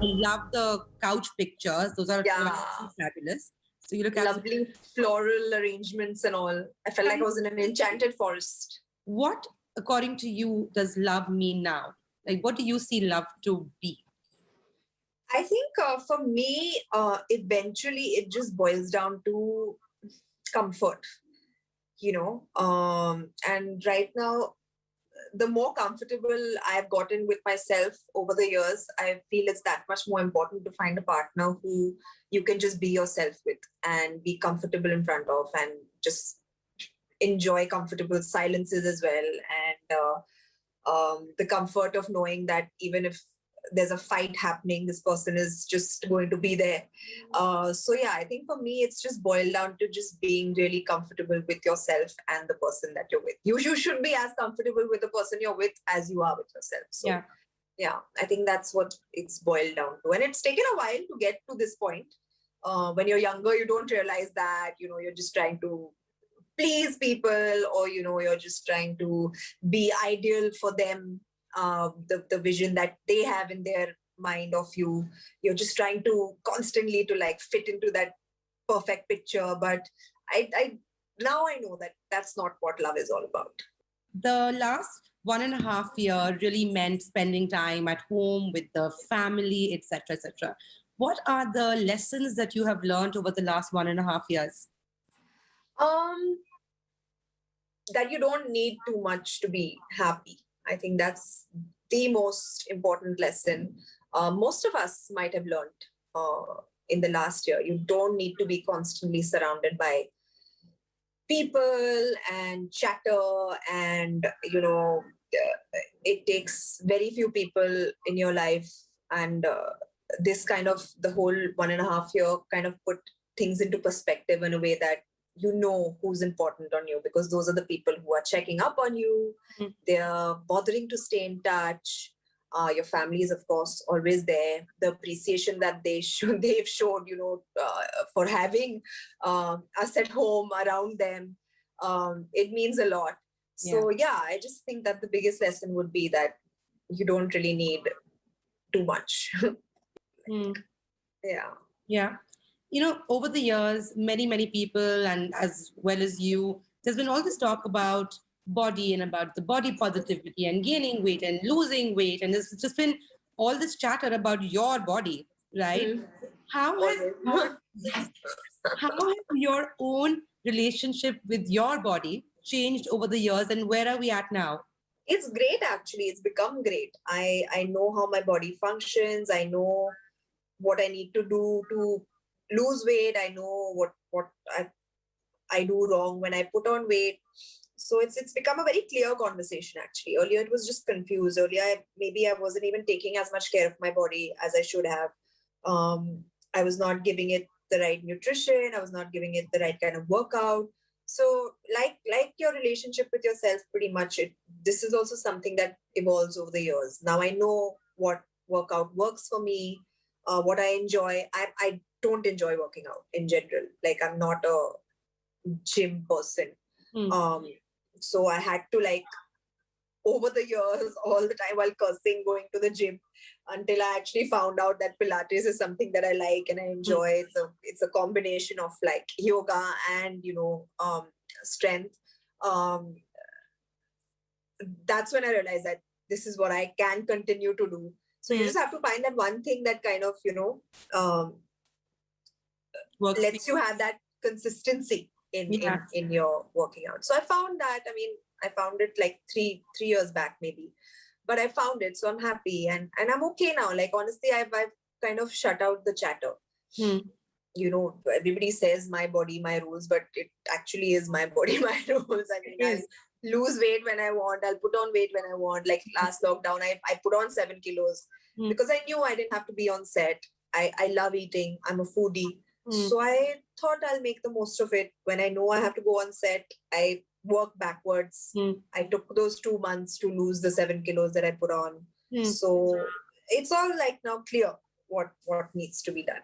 love the couch pictures. Those are Yeah. fabulous. So you look Lovely floral arrangements and all. I felt like I was in an enchanted forest. What, according to you, does love mean now? Like, what do you see love to be? I think for me, eventually it just boils down to comfort, and right now, the more comfortable I've gotten with myself over the years, I feel it's that much more important to find a partner who you can just be yourself with and be comfortable in front of and just enjoy comfortable silences as well. And the comfort of knowing that even if there's a fight happening, this person is just going to be there. So yeah, I think for me, it's just boiled down to just being really comfortable with yourself and the person that you're with. You should be as comfortable with the person you're with as you are with yourself. So yeah, I think that's what it's boiled down to. And it's taken a while to get to this point. When you're younger, you don't realize that, you're just trying to please people, or you're just trying to be ideal for them, the vision that they have in their mind of you. You're just trying to constantly to like fit into that perfect picture. But I now I know that that's not what love is all about. The last 1.5 year really meant spending time at home with the family, etc., etc. What are the lessons that you have learned over the last 1.5 years? That you don't need too much to be happy. I think that's the most important lesson most of us might have learned in the last year. You don't need to be constantly surrounded by people and chatter, and it takes very few people in your life. And this kind of the whole 1.5 year kind of put things into perspective in a way that who's important on you, because those are the people who are checking up on you. Mm. They're bothering to stay in touch. Your family is, of course, always there. The appreciation that they've showed, for having us at home around them, it means a lot. So yeah, I just think that the biggest lesson would be that you don't really need too much. Yeah. Over the years, many people, and as well as you, there's been all this talk about body and about the body positivity and gaining weight and losing weight. And there's just been all this chatter about your body, right? How has your own relationship with your body changed over the years, and where are we at now? It's great, actually. It's become great. I know how my body functions. I know what I need to do to lose weight. I know what I do wrong when I put on weight. So it's become a very clear conversation, actually. Earlier it was just confused. Earlier maybe I wasn't even taking as much care of my body as I should have. I was not giving it the right nutrition. I was not giving it the right kind of workout. So like your relationship with yourself, pretty much this is also something that evolves over the years. Now I know what workout works for me, what I enjoy. I don't enjoy working out in general. Like, I'm not a gym person. So I had to, like, over the years, all the time while cursing going to the gym, until I actually found out that Pilates is something that I like and I enjoy. It's a combination of like yoga and strength. That's when I realized that this is what I can continue to do. So you just have to find that one thing that kind of lets you have that consistency in your working out. So I found that. I mean, I found it like three years back maybe, but I found it, so I'm happy and I'm okay now. Like, honestly, I've kind of shut out the chatter. Everybody says my body, my rules, but it actually is my body, my rules. I mean, I lose weight when I want. I'll put on weight when I want. Like last lockdown, I put on 7 kilos because I knew I didn't have to be on set. I love eating. I'm a foodie. So I thought I'll make the most of it. When I know I have to go on set, I work backwards. I took those 2 months to lose the 7 kilos that I put on. So it's all like now clear what needs to be done.